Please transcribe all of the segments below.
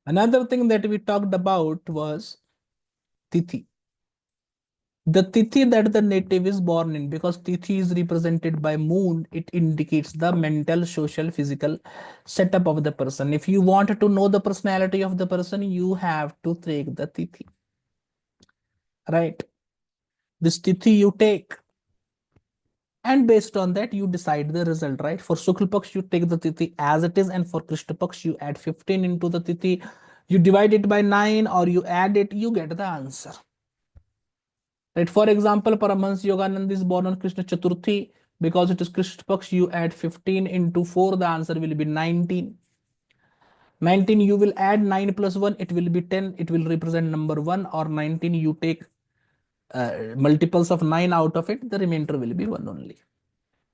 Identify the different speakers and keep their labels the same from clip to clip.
Speaker 1: Another thing that we talked about was Tithi. The Tithi that the native is born in, because Tithi is represented by moon, it indicates the mental, social, physical setup of the person. If you want to know the personality of the person, you have to take the Tithi, right? This Tithi you take, and based on that, you decide the result, right? For Shukla Paksh, you take the Tithi as it is, and for Krishna Paksh, you add 15 into the Tithi. You divide it by 9 or you add it, you get the answer. Right? For example, Paramahansa Yogananda is born on Krishna Chaturthi. Because it is Krishna Paksh, you add 15 into 4, the answer will be 19. 19, you will add 9 plus 1, it will be 10. It will represent number 1, or 19, you take multiples of 9 out of it, the remainder will be 1 only.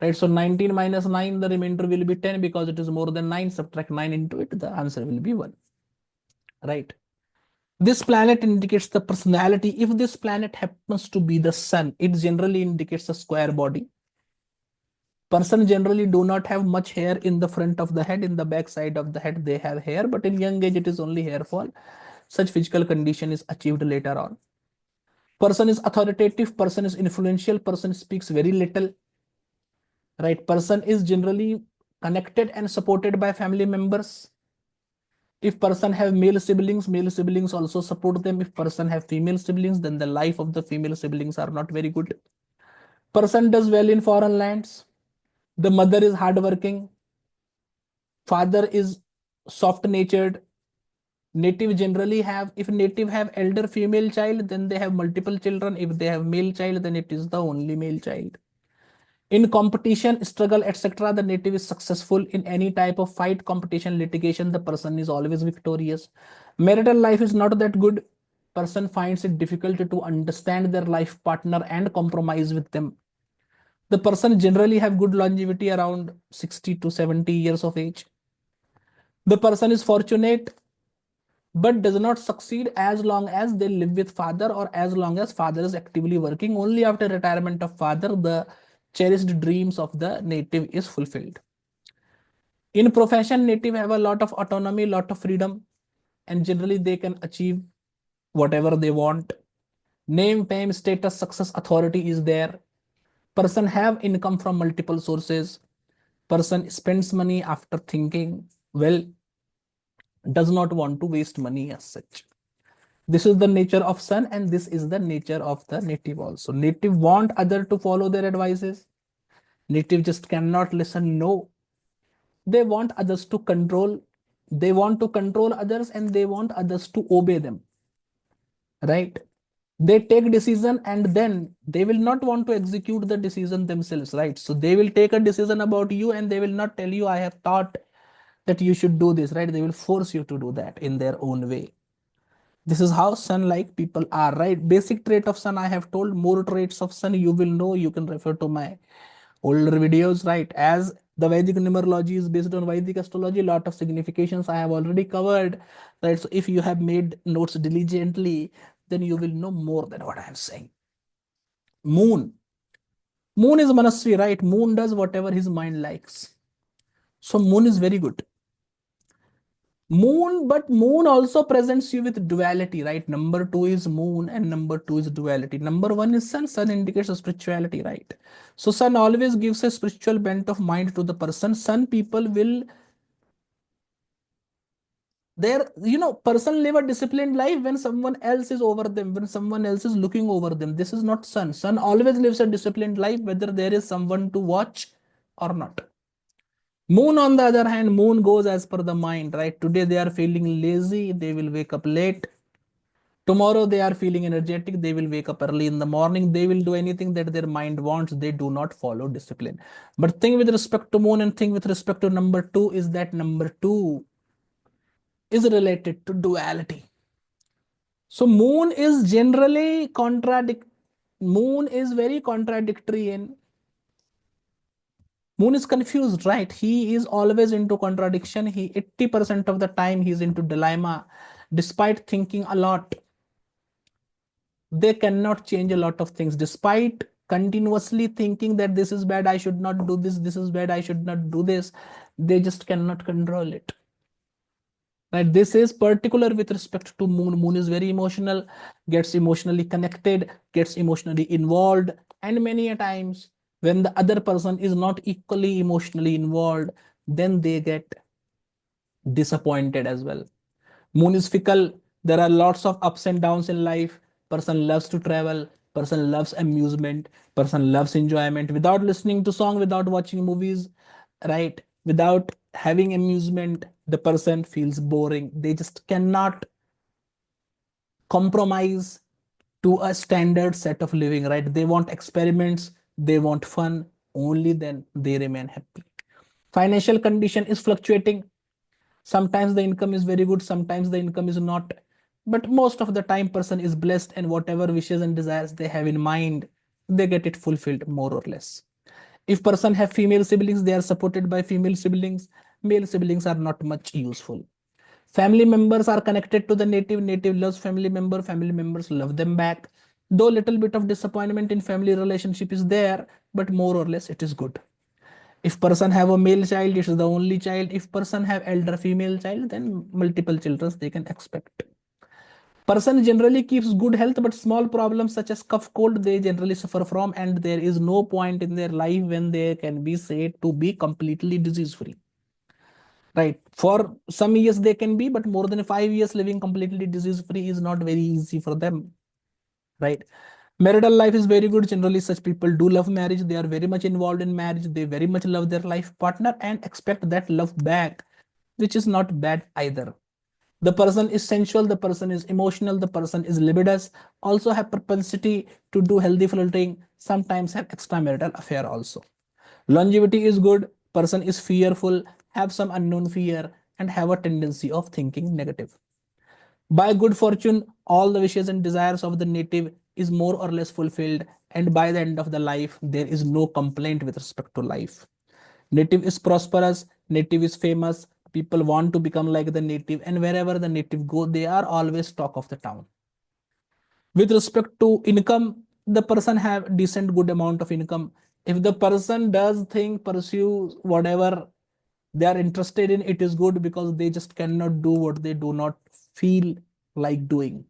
Speaker 1: Right? So 19 minus 9, the remainder will be 10, because it is more than 9. Subtract 9 into it, the answer will be 1. Right? This planet indicates the personality. If this planet happens to be the sun, it generally indicates a square body. Person generally do not have much hair in the front of the head. In the back side of the head, they have hair, but in young age, it is only hair fall. Such physical condition is achieved later on. Person is authoritative. Person is influential. Person speaks very little. Right? Person is generally connected and supported by family members. If person have male siblings also support them. If person have female siblings, then the life of the female siblings are not very good. Person does well in foreign lands. The mother is hardworking. Father is soft natured. Native generally have, if native have elder female child, then they have multiple children. If they have male child, then it is the only male child. In competition, struggle, etc., the native is successful. In any type of fight, competition, litigation, the person is always victorious. Marital life is not that good. Person finds it difficult to understand their life partner and compromise with them. The person generally have good longevity around 60 to 70 years of age. The person is fortunate but does not succeed as long as they live with father, or as long as father is actively working. Only after retirement of father, the cherished dreams of the native is fulfilled. In profession, native have a lot of autonomy, lot of freedom, and generally they can achieve whatever they want. Name, fame, status, success, authority is there. Person have income from multiple sources. Person spends money after thinking well, does not want to waste money as such. This is the nature of sun, and this is the nature of the native also. Native want other to follow their advices. Native just cannot listen no. They want others to control. They want to control others, and they want others to obey them. Right? They take decision, and then they will not want to execute the decision themselves. Right? So they will take a decision about you, and they will not tell you, I have thought that you should do this. Right? They will force you to do that in their own way. This is how sun like people are, right? Basic trait of sun I have told. More traits of sun you will know. You can refer to my older videos, right? As the Vedic numerology is based on Vedic astrology, a lot of significations I have already covered, right? So if you have made notes diligently, then you will know more than what I am saying. Moon. Moon is Manasvi, right? Moon does whatever his mind likes. So moon is very good. Moon, but moon also presents you with duality, right? Number 2 is moon and number 2 is duality. Number 1 is sun. Sun indicates a spirituality, right? So sun always gives a spiritual bent of mind to the person. Sun people will, their, person live a disciplined life when someone else is over them, when someone else is looking over them. This is not sun. Sun always lives a disciplined life, whether there is someone to watch or not. Moon, on the other hand, moon goes as per the mind, right? Today they are feeling lazy, they will wake up late. Tomorrow they are feeling energetic, they will wake up early in the morning. They will do anything that their mind wants. They do not follow discipline. But thing with respect to moon and thing with respect to number 2 is that number 2 is related to duality. So moon is generally moon is very contradictory in, moon is confused, right? He is always into contradiction. He 80% of the time he's into dilemma. Despite thinking a lot, they cannot change a lot of things. Despite continuously thinking that this is bad, I should not do this, this is bad, I should not do this, they just cannot control it. right? This is particular with respect to moon. Moon is very emotional, gets emotionally connected, gets emotionally involved, and many a times when the other person is not equally emotionally involved, then they get disappointed as well. Moon is fickle. There are lots of ups and downs in life. Person loves to travel, person loves amusement, person loves enjoyment without listening to song, without watching movies, right? Without having amusement, the person feels boring. They just cannot compromise to a standard set of living, right? They want experiments, they want fun. Only then they remain happy. Financial condition is fluctuating. Sometimes the income is very good, sometimes the income is not, but most of the time person is blessed, and whatever wishes and desires they have in mind, they get it fulfilled more or less. If person have female siblings, they are supported by female siblings. Male siblings are not much useful. Family members are connected to the native. Native loves family member. Family members love them back. Though little bit of disappointment in family relationship is there, but more or less it is good. If person have a male child, it is the only child. If person have elder female child, then multiple children they can expect. Person generally keeps good health, but small problems such as cough, cold, they generally suffer from, and there is no point in their life when they can be said to be completely disease free. Right? For some years they can be, but more than 5 years living completely disease free is not very easy for them. Right? Marital life is very good. Generally, such people do love marriage. They are very much involved in marriage. They very much love their life partner and expect that love back, which is not bad either. The person is sensual, the person is emotional, the person is libidinous, also have propensity to do healthy flirting, sometimes have extramarital affair also. Longevity is good, person is fearful, have some unknown fear, and have a tendency of thinking negative. By good fortune, all the wishes and desires of the native is more or less fulfilled, and by the end of the life, there is no complaint with respect to life. Native is prosperous, native is famous, people want to become like the native, and wherever the native go, they are always talk of the town. With respect to income, the person have decent good amount of income. If the person does think, pursue whatever they are interested in, it is good because they just cannot do what they do not feel like doing.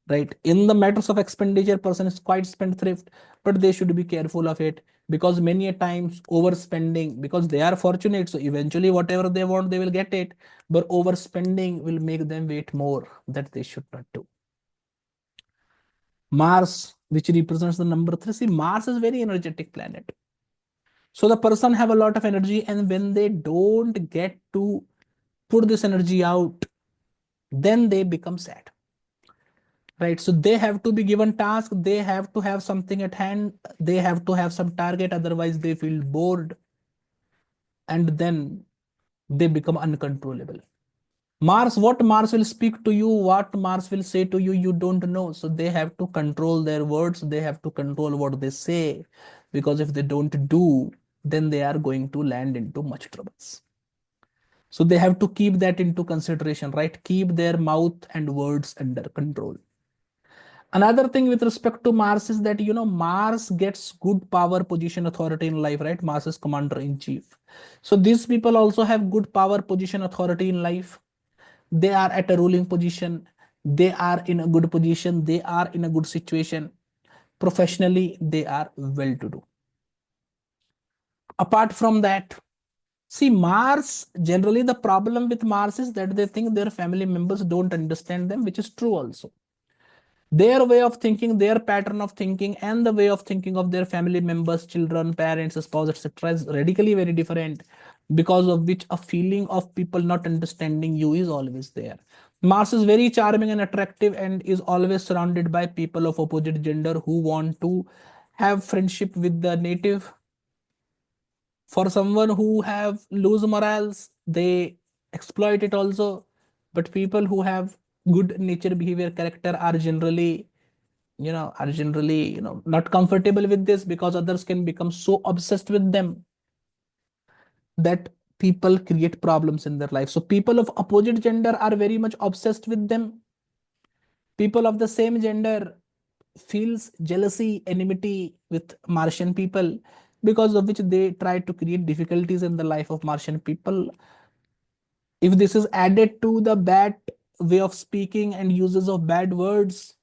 Speaker 1: Right? In the matters of expenditure, person is quite spendthrift, but they should be careful of it because many a times overspending, because they are fortunate, so eventually whatever they want they will get it, but overspending will make them wait more, that they should not do. Mars, which represents the number 3, see, Mars is very energetic planet, so the person have a lot of energy, and when they don't get to put this energy out, then they become sad. Right? So they have to be given task, they have to have something at hand, they have to have some target, otherwise they feel bored, and then they become uncontrollable. Mars, what Mars will speak to you, what Mars will say to you, you don't know. So they have to control their words, they have to control what they say, because if they don't do, then they are going to land into much troubles. So they have to keep that into consideration, right? Keep their mouth and words under control. Another thing with respect to Mars is that, Mars gets good power, position, authority in life, right? Mars is commander in chief. So these people also have good power, position, authority in life. They are at a ruling position. They are in a good position. They are in a good situation. Professionally, they are well to do. Apart from that, see, Mars, generally the problem with Mars is that they think their family members don't understand them, which is true also. Their way of thinking, their pattern of thinking, and the way of thinking of their family members, children, parents, spouse, etc., is radically very different, because of which a feeling of people not understanding you is always there. Mars is very charming and attractive and is always surrounded by people of opposite gender who want to have friendship with the native. For someone who have loose morals, they exploit it also. But people who have good nature, behavior, character are generally not comfortable with this, because others can become so obsessed with them that people create problems in their life. So people of opposite gender are very much obsessed with them. People of the same gender feels jealousy, enmity with Martian people, because of which they try to create difficulties in the life of Martian people If this is added to the bad way of speaking and uses of bad words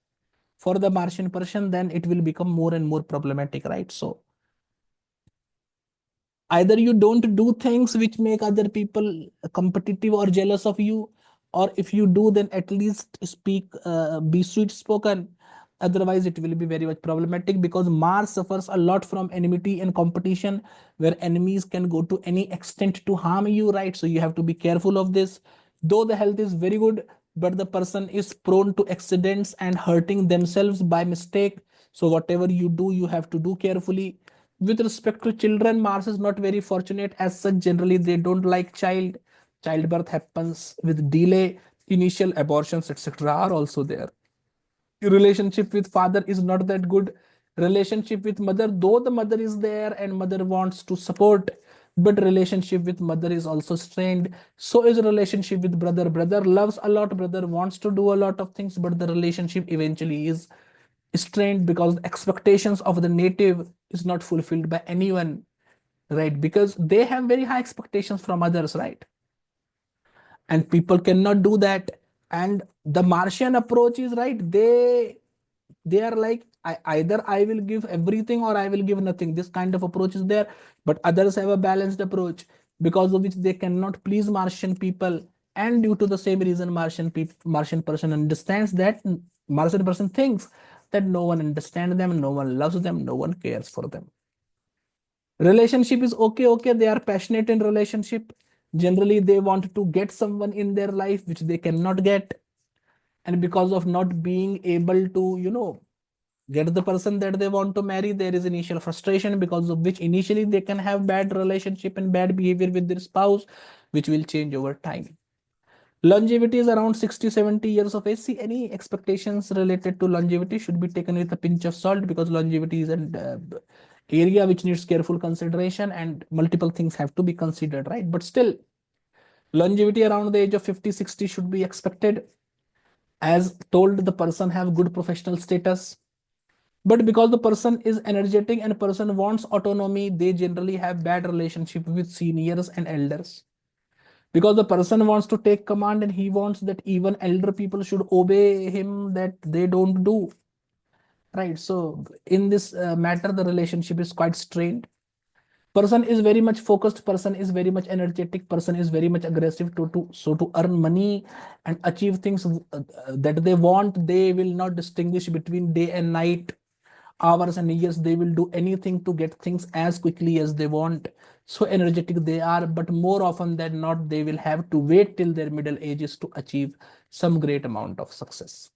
Speaker 1: for the Martian person, then it will become more and more problematic, right? So either you don't do things which make other people competitive or jealous of you, or if you do, then at least speak, be sweet spoken. Otherwise it will be very much problematic, because Mars suffers a lot from enmity and competition, where enemies can go to any extent to harm you, right? So you have to be careful of this. Though the health is very good, but the person is prone to accidents and hurting themselves by mistake. So whatever you do, you have to do carefully. With respect to children, Mars is not very fortunate as such. Generally they don't like childbirth happens with delay, initial abortions etc. are also there. Relationship with father is not that good. Relationship with mother, though the mother is there and mother wants to support, but relationship with mother is also strained. So is relationship with brother. Brother loves a lot, brother wants to do a lot of things, but the relationship eventually is strained because expectations of the native is not fulfilled by anyone, right? Because they have very high expectations from others, right? And people cannot do that. And the Martian approach is, right, they are like, either I will give everything or I will give nothing. This kind of approach is there. But others have a balanced approach, because of which they cannot please Martian people. And due to the same reason, Martian person understands that, Martian person thinks that no one understands them, no one loves them, no one cares for them. Relationship is okay, okay, they are passionate in relationship. Generally they want to get someone in their life which they cannot get, and because of not being able to, get the person that they want to marry, there is initial frustration, because of which initially they can have bad relationship and bad behavior with their spouse, which will change over time. Longevity is around 60-70 years of age. See, any expectations related to longevity should be taken with a pinch of salt, because longevity is an area which needs careful consideration, and multiple things have to be considered, right? But still, longevity around the age of 50-60 should be expected. As told, the person have good professional status, but because the person is energetic and person wants autonomy, they generally have bad relationship with seniors and elders, because the person wants to take command and he wants that even elder people should obey him, that they don't do, right? So in this matter, the relationship is quite strained. Person is very much focused, person is very much energetic, person is very much aggressive to earn money and achieve things that they want. They will not distinguish between day and night, hours and years. They will do anything to get things as quickly as they want. So energetic they are, but more often than not they will have to wait till their middle ages to achieve some great amount of success.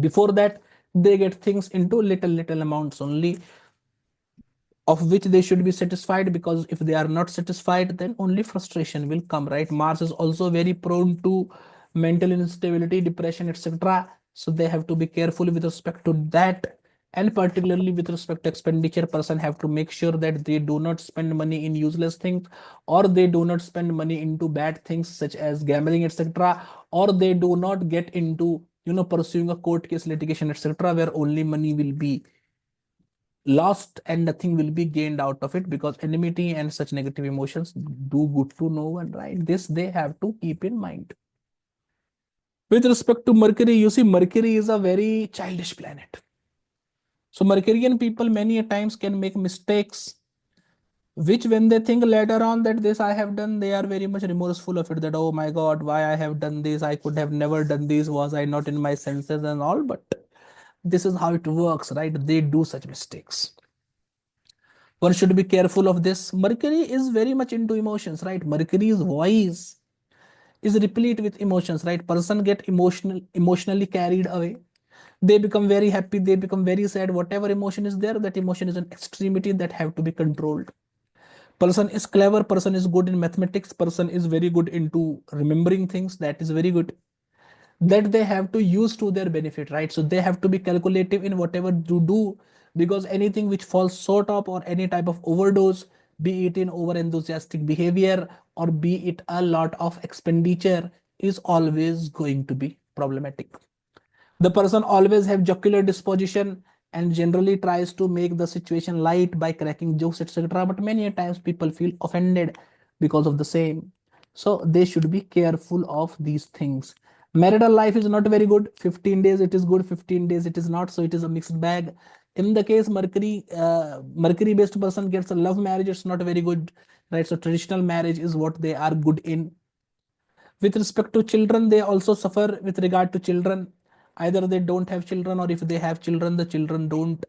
Speaker 1: Before that, they get things into little amounts only, of which they should be satisfied, because if they are not satisfied, then only frustration will come, right? Mars is also very prone to mental instability, depression etc. So they have to be careful with respect to that. And particularly with respect to expenditure, person have to make sure that they do not spend money in useless things, or they do not spend money into bad things such as gambling etc. Or they do not get into, pursuing a court case, litigation etc., where only money will be lost and nothing will be gained out of it, because enmity and such negative emotions do good to no one, right? This they have to keep in mind. With respect to Mercury, you see, Mercury is a very childish planet. So Mercurian people many a times can make mistakes, which when they think later on that this I have done, they are very much remorseful of it, that oh my god, why I have done this, I could have never done this, was I not in my senses and all. But this is how it works, right? They do such mistakes. One should be careful of this. Mercury is very much into emotions, right? Mercury's voice is replete with emotions, right? Person get emotionally carried away. They become very happy, they become very sad. Whatever emotion is there, that emotion is an extremity that have to be controlled. Person is clever, person is good in mathematics, person is very good into remembering things, that is very good, that they have to use to their benefit, right? So they have to be calculative in whatever to do, because anything which falls short of, or any type of overdose, be it in over enthusiastic behavior or be it a lot of expenditure, is always going to be problematic. The person always have jocular disposition and generally tries to make the situation light by cracking jokes etc., but many a times people feel offended because of the same. So they should be careful of these things. Marital life is not very good. 15 days it is good, 15 days it is not. So it is a mixed bag. In the case Mercury based person gets a love marriage, it's not very good, right? So traditional marriage is what they are good in. With respect to children, they also suffer with regard to children. Either they don't have children, or if they have children, the children don't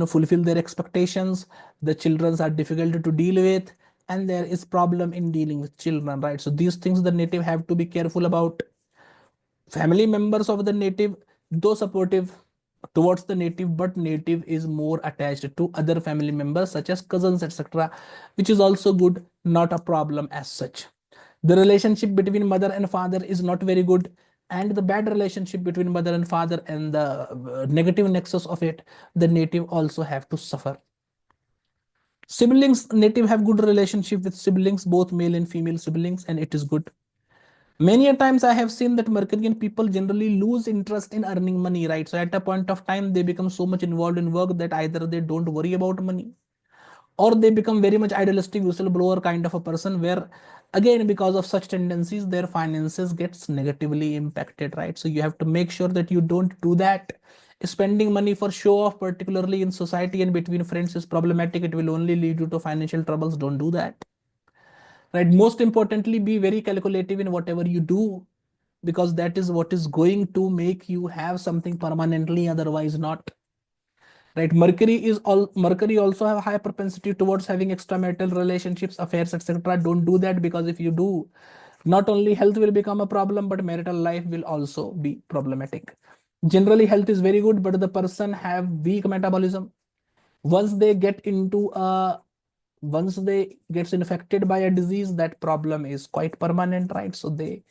Speaker 1: fulfill their expectations. The children are difficult to deal with, and there is problem in dealing with children, right? So these things the native have to be careful about. Family members of the native, though supportive towards the native, but native is more attached to other family members such as cousins, etc., which is also good, not a problem as such. The relationship between mother and father is not very good, and the bad relationship between mother and father and the negative nexus of it, the native also have to suffer. Siblings, native have good relationship with siblings, both male and female siblings, and it is good. Many a times I have seen that Mercurian people generally lose interest in earning money, right? So at a point of time, they become so much involved in work that either they don't worry about money, or they become very much idealistic whistleblower kind of a person, where again, because of such tendencies, their finances gets negatively impacted, right? So you have to make sure that you don't do that. Spending money for show off, particularly in society and between friends, is problematic. It will only lead you to financial troubles. Don't do that, right? Most importantly, be very calculative in whatever you do, because that is what is going to make you have something permanently, otherwise not, right? Mercury also have high propensity towards having extramarital relationships, affairs, etc. Don't do that, because if you do, not only health will become a problem, but marital life will also be problematic. Generally health is very good, but the person have weak metabolism. Once they get into a once they gets infected by a disease, that problem is quite permanent, right? So they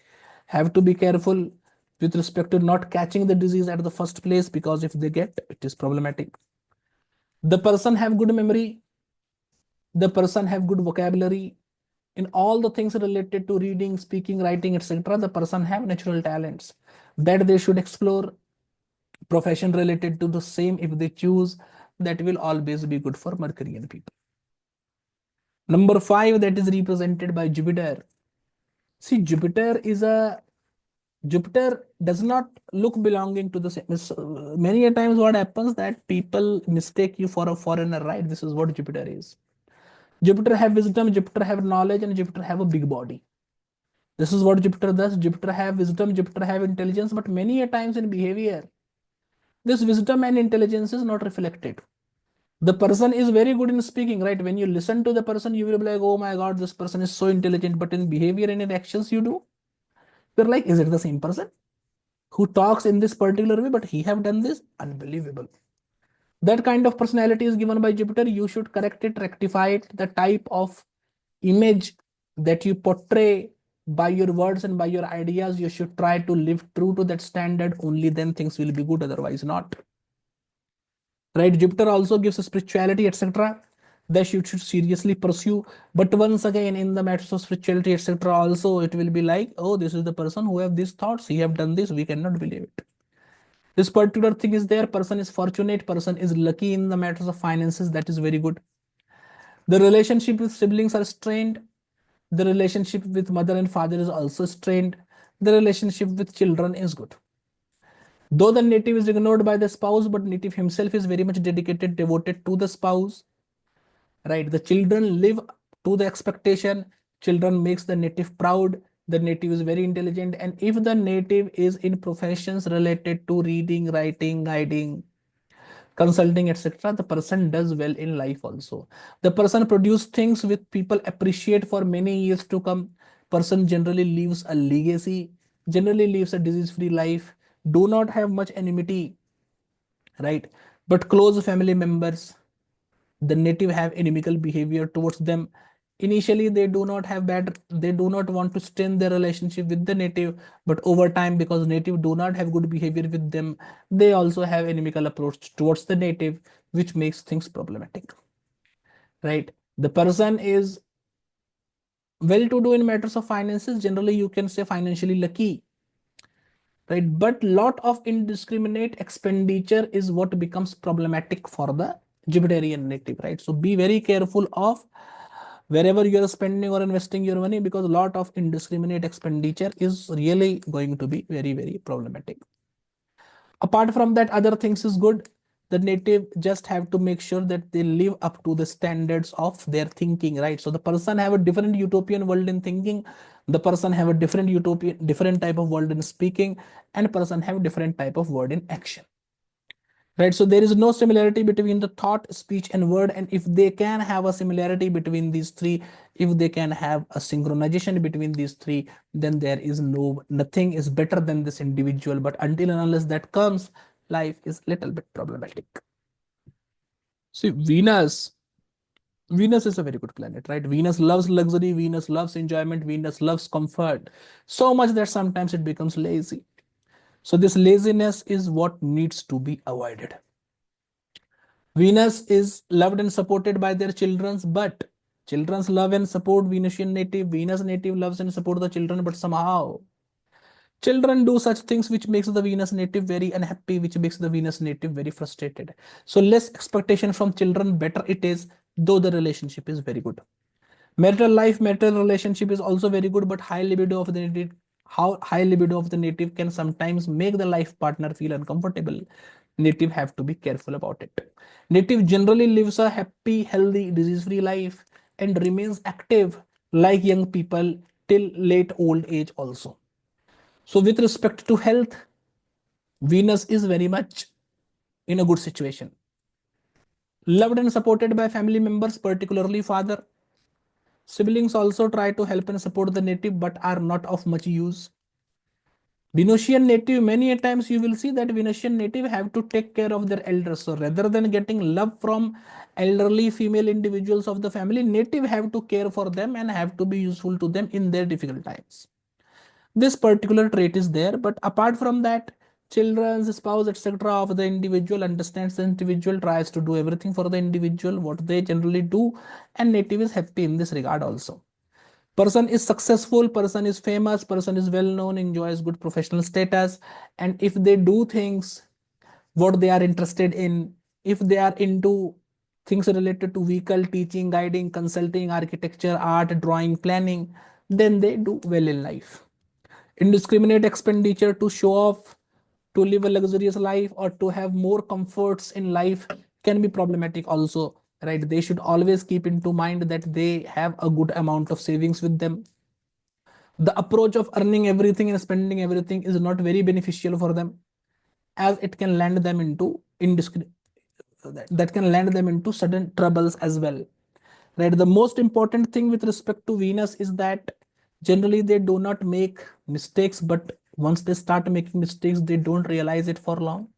Speaker 1: have to be careful with respect to not catching the disease at the first place, because if they get, it is problematic. The person have good memory, the person have good vocabulary in all the things related to reading, speaking, writing, etc. The person have natural talents that they should explore. Profession related to the same, if they choose, that will always be good for Mercurian people. Number 5, that is represented by Jupiter. See, Jupiter does not look belonging to the same. So, many a times what happens that people mistake you for a foreigner, right? This is what Jupiter is. Jupiter have wisdom, Jupiter have knowledge, and Jupiter have a big body. This is what Jupiter does. Jupiter have wisdom, Jupiter have intelligence, but many a times in behavior, this wisdom and intelligence is not reflected. The person is very good in speaking, right? When you listen to the person, you will be like, oh my God, this person is so intelligent. But in behavior and in actions you do, you're like, is it the same person who talks in this particular way, but he have done this? Unbelievable. That kind of personality is given by Jupiter. You should correct it, rectify it. The type of image that you portray by your words and by your ideas, you should try to live true to that standard. Only then things will be good, otherwise not, right? Jupiter also gives spirituality, etc., that you should seriously pursue. But once again, in the matters of spirituality, etc., also it will be like, oh, this is the person who have these thoughts, he have done this, we cannot believe it. This particular thing is there, person is fortunate, person is lucky in the matters of finances, that is very good. The relationship with siblings are strained. The relationship with mother and father is also strained. The relationship with children is good. Though the native is ignored by the spouse, but native himself is very much dedicated, devoted to the spouse, right? The children live to the expectation. Children makes the native proud. The native is very intelligent. And if the native is in professions related to reading, writing, guiding, consulting, etc., the person does well in life also. The person produce things which people appreciate for many years to come. Person generally leaves a legacy, generally lives a disease free life, do not have much enmity, right? But close family members, the native have inimical behavior towards them. Initially they do not want to strain their relationship with the native, but over time, because native do not have good behavior with them, they also have inimical approach towards the native, which makes things problematic, right? The person is well to do in matters of finances, generally you can say financially lucky, right? But lot of indiscriminate expenditure is what becomes problematic for the Jupiterian native, right? So be very careful of wherever you are spending or investing your money, because a lot of indiscriminate expenditure is really going to be very, very problematic. Apart from that, other things is good. The native just have to make sure that they live up to the standards of their thinking, right? So the person have a different utopian world in thinking, the person have a different utopian, different type of world in speaking, and person have different type of word in action, right? So there is no similarity between the thought, speech, and word. And if they can have a similarity between these three, if they can have a synchronization between these three, then there is nothing is better than this individual. But until and unless that comes, life is little bit problematic. See, Venus is a very good planet, right? Venus loves luxury, Venus loves enjoyment, Venus loves comfort so much that sometimes it becomes lazy. So this laziness is what needs to be avoided. Venus is loved and supported by their children's, but children's love and support Venusian native. Venus native loves and support the children, but somehow children do such things which makes the Venus native very unhappy, which makes the Venus native very frustrated. So less expectation from children, better it is, though the relationship is very good. Marital life, marital relationship is also very good, but high libido of the native can sometimes make the life partner feel uncomfortable. Native have to be careful about it. Native generally lives a happy, healthy, disease-free life and remains active like young people till late old age also. So with respect to health, Venus is very much in a good situation. Loved and supported by family members, particularly father. Siblings also try to help and support the native but are not of much use. Venusian native, many a times you will see that Venusian native have to take care of their elders. So rather than getting love from elderly female individuals of the family, native have to care for them and have to be useful to them in their difficult times. This particular trait is there, but apart from that, children, spouse, etc. of the individual understands the individual, tries to do everything for the individual, what they generally do, and native is happy in this regard also. Person is successful, person is famous, person is well known, enjoys good professional status, and if they do things what they are interested in, if they are into things related to vehicle, teaching, guiding, consulting, architecture, art, drawing, planning, then they do well in life. Indiscriminate expenditure to show off, to live a luxurious life, or to have more comforts in life can be problematic also, right? They should always keep into mind that they have a good amount of savings with them. The approach of earning everything and spending everything is not very beneficial for them, as it can land them into that can land them into sudden troubles as well, right? The most important thing with respect to Venus is that generally they do not make mistakes, but once they start making mistakes they don't realize it for long,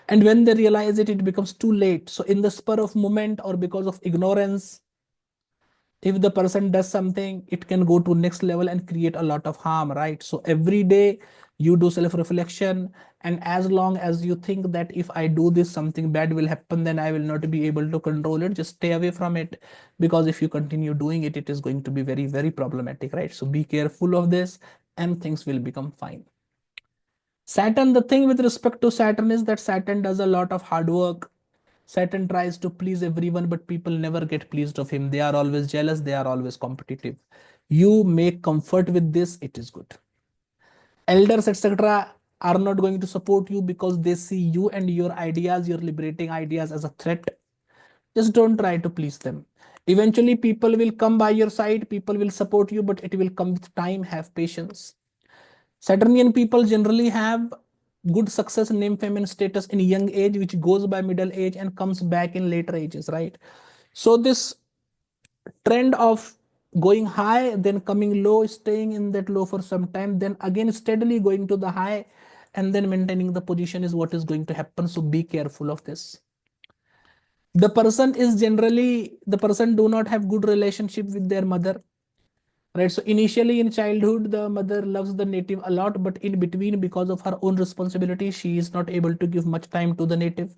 Speaker 1: and when they realize it, it becomes too late. So in the spur of moment or because of ignorance, if the person does something, it can go to next level and create a lot of harm, right? So every day you do self reflection, and as long as you think that if I do this something bad will happen, then I will not be able to control it, just stay away from it, because if you continue doing it, it is going to be very, very problematic, right? So be careful of this and things will become fine. Saturn, the thing with respect to Saturn is that Saturn does a lot of hard work. Saturn tries to please everyone, but people never get pleased of him. They are always jealous, they are always competitive. You make comfort with this, it is good. Elders, etc., are not going to support you because they see you and your ideas, your liberating ideas, as a threat. Just don't try to please them. Eventually, people will come by your side, people will support you, but it will come with time. Have patience. Saturnian people generally have good success, name, fame, and status in young age, which goes by middle age and comes back in later ages, right? So this trend of going high, then coming low, staying in that low for some time, then again steadily going to the high, and then maintaining the position is what is going to happen. So be careful of this. The person do not have good relationship with their mother, right? So initially in childhood the mother loves the native a lot, but in between, because of her own responsibility, she is not able to give much time to the native.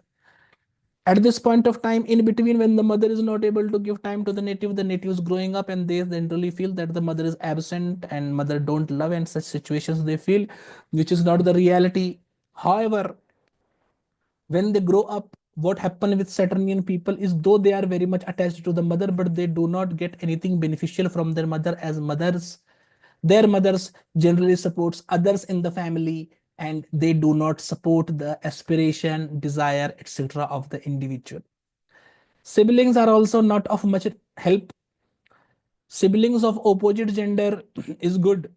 Speaker 1: At this point of time in between, when the mother is not able to give time to the native is growing up, and they generally feel that the mother is absent and mother don't love, and such situations they feel, which is not the reality. However, when they grow up, what happen with Saturnian people is, though they are very much attached to the mother, but they do not get anything beneficial from their mother, as their mothers generally supports others in the family, and they do not support the aspiration, desire, etc. of the individual. Siblings are also not of much help. Siblings of opposite gender is good,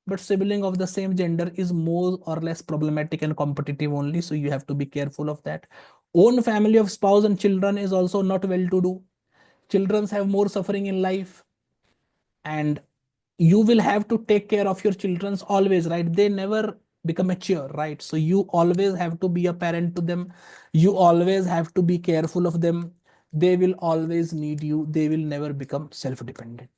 Speaker 1: but sibling of the same gender is more or less problematic and competitive only, so you have to be careful of that. Own family of spouse and children is also not well to do. Children have more suffering in life, and you will have to take care of your children's always, right? They never become mature, right? So you always have to be a parent to them. You always have to be careful of them. They will always need you. They will never become self-dependent.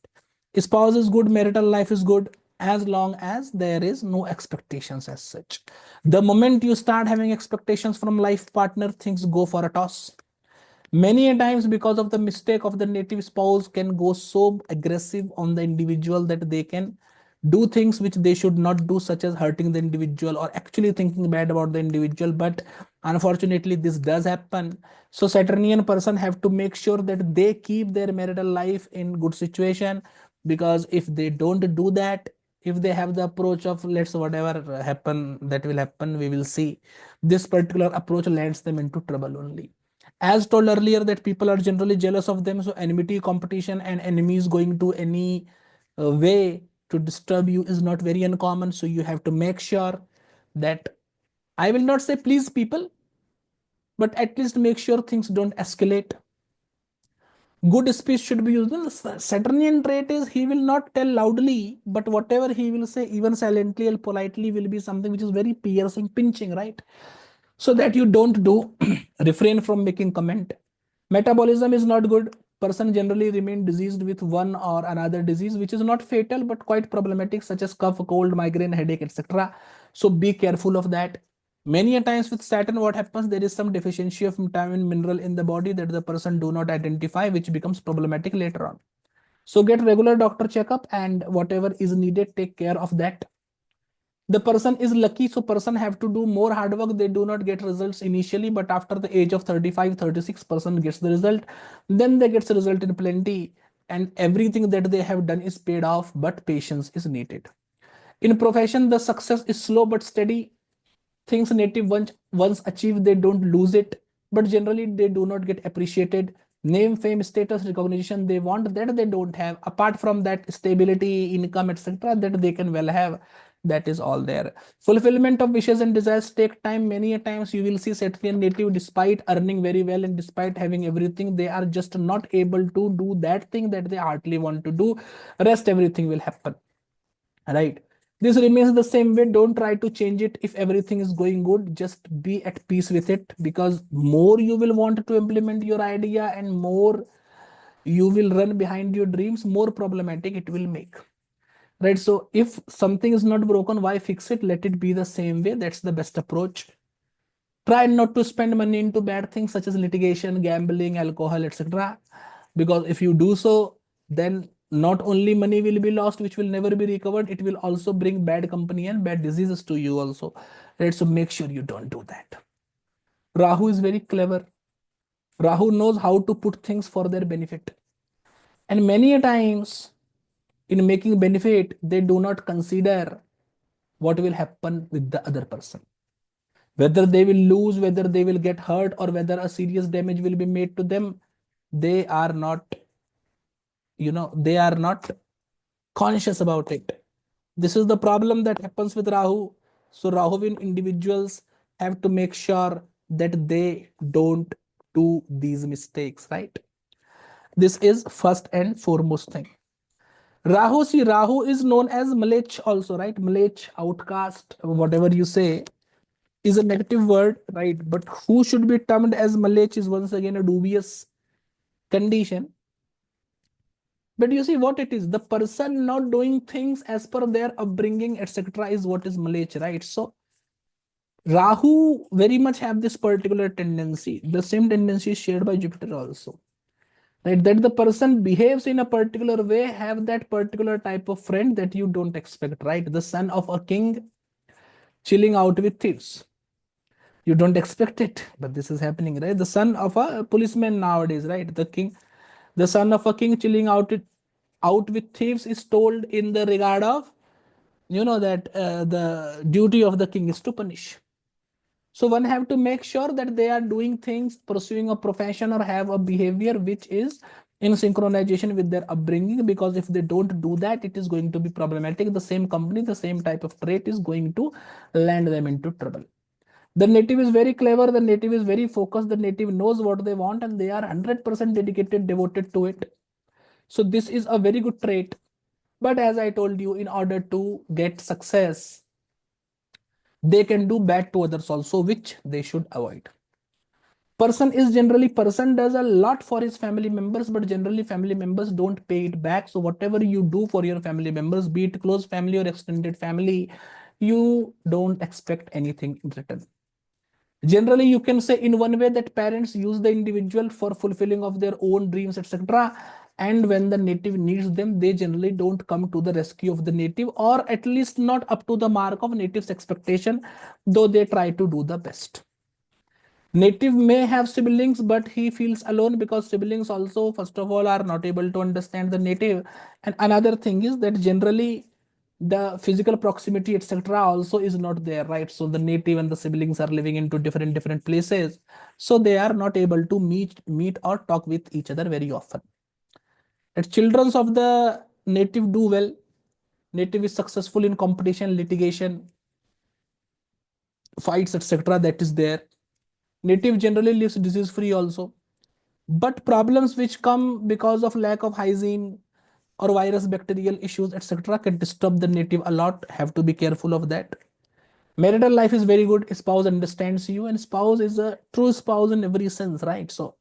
Speaker 1: Spouse is good, marital life is good, as long as there is no expectations as such. The moment you start having expectations from life partner, things go for a toss. Many a times, because of the mistake of the native spouse, can go so aggressive on the individual that they can do things which they should not do, such as hurting the individual or actually thinking bad about the individual. But unfortunately, this does happen. So Saturnian person have to make sure that they keep their marital life in good situation, because if they don't do that, if they have the approach of let's whatever happen that will happen, we will see, this particular approach lands them into trouble only. As told earlier, that people are generally jealous of them, so enmity, competition, and enemies going to any way to disturb you is not very uncommon. So you have to make sure that, I will not say please people, but at least make sure things don't escalate. Good speech should be used. The Saturnian trait is he will not tell loudly, but whatever he will say, even silently or politely, will be something which is very piercing, pinching, right? So that you don't do refrain from making comment. Metabolism is not good. Person generally remain diseased with one or another disease, which is not fatal but quite problematic, such as cough, cold, migraine, headache, etc. So be careful of that. Many a times with Saturn, what happens, there is some deficiency of vitamin, mineral in the body that the person do not identify, which becomes problematic later on. So get regular doctor checkup, and whatever is needed, take care of that. The person is lucky, so person have to do more hard work. They do not get results initially, but after the age of 35, 36% gets the result. Then they get the result in plenty, and everything that they have done is paid off, but patience is needed. In profession, the success is slow but steady. Things native once achieved, they don't lose it, but generally they do not get appreciated. Name, fame, status, recognition, they want that they don't have. Apart from that, stability, income, etc., that they can well have, that is all there. Fulfillment of wishes and desires take time. Many a times you will see Saturnian native, despite earning very well and despite having everything, they are just not able to do that thing that they heartily want to do. Rest everything will happen, right? This remains the same way. Don't try to change it. If everything is going good, just be at peace with it, because more you will want to implement your idea and more you will run behind your dreams, more problematic it will make, right? So if something is not broken, why fix it? Let it be the same way. That's the best approach. Try not to spend money into bad things such as litigation, gambling, alcohol, etc. Because if you do so, then not only money will be lost, which will never be recovered, it will also bring bad company and bad diseases to you also. Right? So make sure you don't do that. Rahu is very clever. Rahu knows how to put things for their benefit. And many a times in making benefit, they do not consider what will happen with the other person. Whether they will lose, whether they will get hurt, or whether a serious damage will be made to them, they are not, they are not conscious about it. This is the problem that happens with Rahu. So Rahuvian individuals have to make sure that they don't do these mistakes, right? This is first and foremost thing. Rahu, see, Rahu is known as Malech also, right? Malech, outcast, whatever you say, is a negative word, right? But who should be termed as Malech is once again a dubious condition. But you see what it is, the person not doing things as per their upbringing, etc., is what is Malech, right? So Rahu very much have this particular tendency. The same tendency is shared by Jupiter also, right? That the person behaves in a particular way, have that particular type of friend that you don't expect, right? The son of a king chilling out with thieves. You don't expect it, but this is happening, right? The son of a policeman nowadays, right? The son of a king chilling out with thieves is told in the regard of, that the duty of the king is to punish. So one have to make sure that they are doing things, pursuing a profession or have a behavior which is in synchronization with their upbringing, because if they don't do that, it is going to be problematic. The same company, the same type of trait is going to land them into trouble. The native is very clever, the native is very focused, the native knows what they want, and they are 100% dedicated, devoted to it. So this is a very good trait. But as I told you, in order to get success, they can do bad to others also, which they should avoid. Person does a lot for his family members, but generally family members don't pay it back. So whatever you do for your family members, be it close family or extended family, you don't expect anything in return. Generally, you can say in one way that parents use the individual for fulfilling of their own dreams, etc. And when the native needs them, they generally don't come to the rescue of the native, or at least not up to the mark of native's expectation, though they try to do the best. Native may have siblings, but he feels alone because siblings also, first of all, are not able to understand the native. And another thing is that generally the physical proximity, etc., also is not there, right? So the native and the siblings are living into different places, so they are not able to meet or talk with each other very often. And children of the native do well. Native is successful in competition, litigation, fights, etc. That is there. Native generally lives disease free also. But problems which come because of lack of hygiene or virus bacterial issues, etc., can disturb the native a lot. Have to be careful of that. Marital life is very good. Spouse understands you, and spouse is a true spouse in every sense, right? So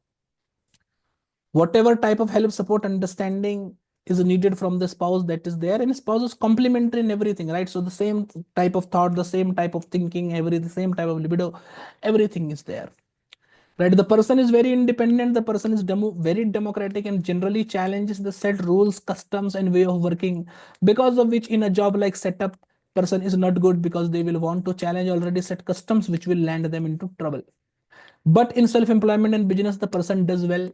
Speaker 1: whatever type of help, support, understanding is needed from the spouse, that is there, and spouse is complementary in everything, right? So the same type of thought, the same type of thinking, the same type of libido, everything is there, right? The person is very independent, the person is very democratic, and generally challenges the set rules, customs, and way of working, because of which in a job like setup, person is not good, because they will want to challenge already set customs which will land them into trouble. But in self-employment and business, the person does well,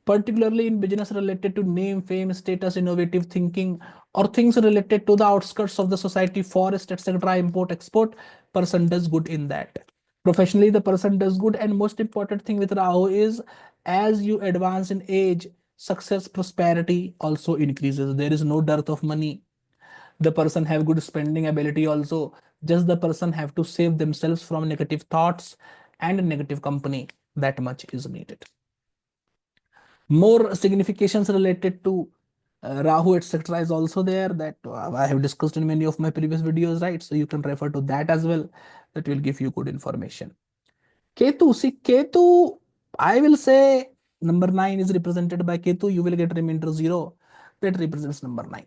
Speaker 1: particularly in business related to name, fame, status, innovative thinking, or things related to the outskirts of the society, forest, etc., import, export, person does good in that. Professionally, the person does good, and most important thing with Rahu is, as you advance in age, success, prosperity also increases. There is no dearth of money. The person have good spending ability also. Just the person have to save themselves from negative thoughts and negative company. That much is needed. More significations related to Rahu, etc., is also there, that I have discussed in many of my previous videos, right? So you can refer to that as well. That will give you good information. Ketu, see, Ketu, I will say number 9 is represented by Ketu. You will get remainder 0. That represents number 9.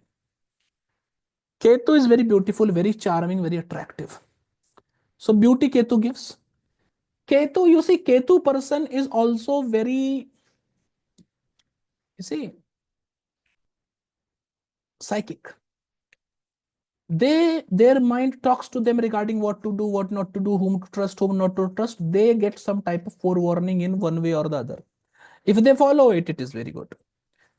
Speaker 1: Ketu is very beautiful, very charming, very attractive. So beauty Ketu gives. Ketu, you see, Ketu person is also very, you see, psychic. Their mind talks to them regarding what to do, what not to do, whom to trust, whom not to trust. They get some type of forewarning in one way or the other. If they follow it, it is very good.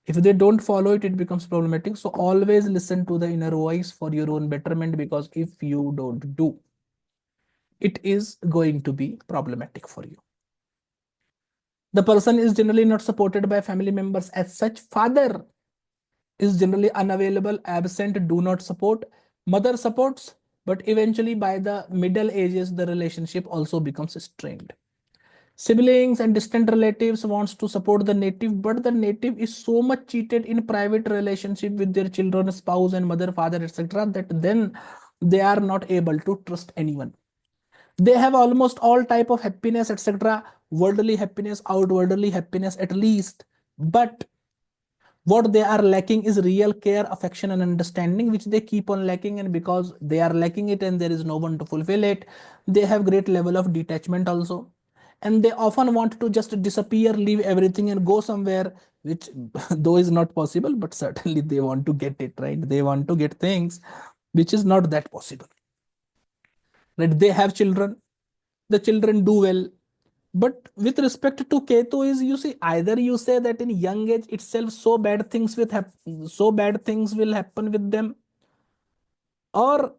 Speaker 1: If they don't follow it, it becomes problematic. So always listen to the inner voice for your own betterment, because if you don't do, it is going to be problematic for you. The person is generally not supported by family members as such. Father is generally unavailable, absent, do not support. Mother supports, but eventually by the middle ages, the relationship also becomes strained. Siblings and distant relatives wants to support the native, but the native is so much cheated in private relationship with their children, spouse, and mother, father, etc., that then they are not able to trust anyone. They have almost all type of happiness, etc., worldly happiness, outwardly happiness at least, but what they are lacking is real care, affection, and understanding, which they keep on lacking. And because they are lacking it and there is no one to fulfill it, they have great level of detachment also. And they often want to just disappear, leave everything, and go somewhere, which though is not possible, but certainly they want to get it, right? They want to get things which is not that possible. Right? They have children, the children do well. But with respect to Ketu is, you see, either you say that in young age itself so bad things will happen with them, or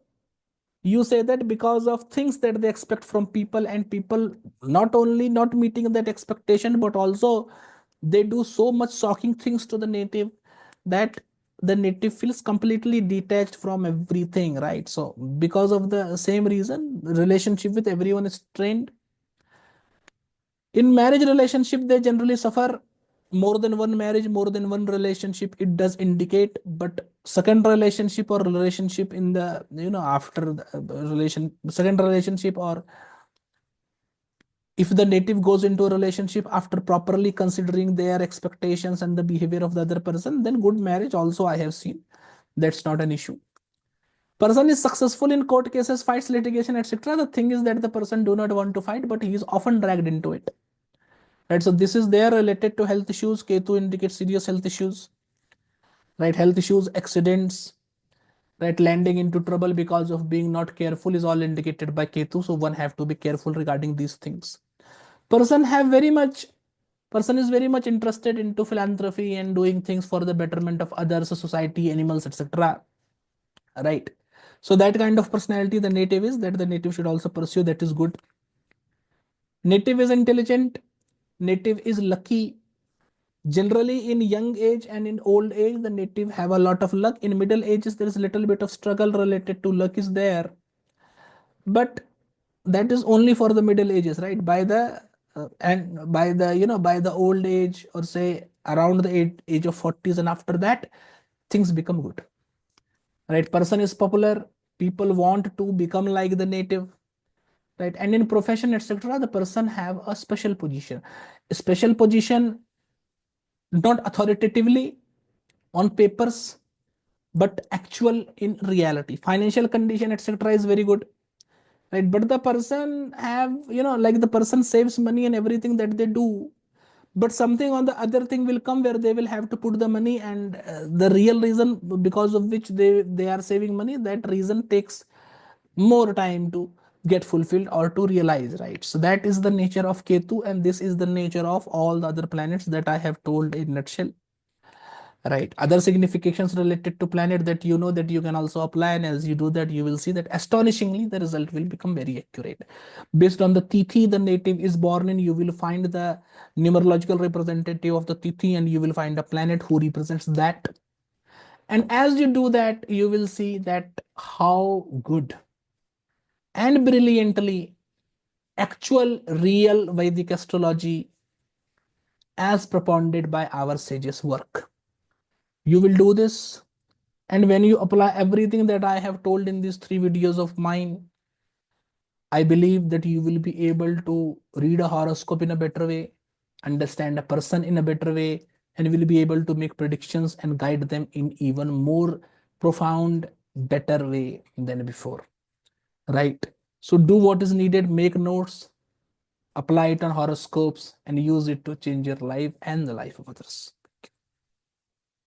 Speaker 1: you say that because of things that they expect from people, and people not only not meeting that expectation, but also they do so much shocking things to the native that the native feels completely detached from everything, right? So because of the same reason, relationship with everyone is strained. In marriage relationship, they generally suffer. More than one marriage, more than one relationship, it does indicate. But second relationship or relationship in the, after the second relationship, or if the native goes into a relationship after properly considering their expectations and the behavior of the other person, then good marriage also I have seen. That's not an issue. Person is successful in court cases, fights, litigation, etc. The thing is that the person do not want to fight, but he is often dragged into it. Right, so this is there related to health issues. Ketu indicates serious health issues, right? Health issues, accidents, right? Landing into trouble because of being not careful is all indicated by Ketu. So one have to be careful regarding these things. Person have very much Person is very much interested into philanthropy and doing things for the betterment of others, society, animals, etc. Right. So that kind of personality the native is, that the native should also pursue. That is good. Native is intelligent. Native is lucky. Generally, in young age and in old age, the native have a lot of luck. In middle ages, there is a little bit of struggle related to luck is there, but that is only for the middle ages, right? By the and by the by the old age, or say around the age of 40s and after that, things become good, right? Person is popular. People want to become like the native, right? And in profession, etc., the person have a special position, not authoritatively on papers, but actual in reality. Financial condition, etc., is very good, right? But the person have, like the person saves money and everything that they do, but something on the other thing will come where they will have to put the money, and the real reason because of which they are saving money, that reason takes more time to get fulfilled or to realize, right? So that is the nature of Ketu, and this is the nature of all the other planets that I have told in nutshell. Right, other significations related to planet that that you can also apply, and as you do that, you will see that astonishingly the result will become very accurate. Based on the tithi the native is born in, you will find the numerological representative of the tithi, and you will find a planet who represents that. And as you do that, you will see that how good and brilliantly actual real Vedic astrology as propounded by our sages work. You will do this, and when you apply everything that I have told in these 3 videos of mine, I believe that you will be able to read a horoscope in a better way, understand a person in a better way, and will be able to make predictions and guide them in even more profound, better way than before. Right? So do what is needed, make notes, apply it on horoscopes, and use it to change your life and the life of others.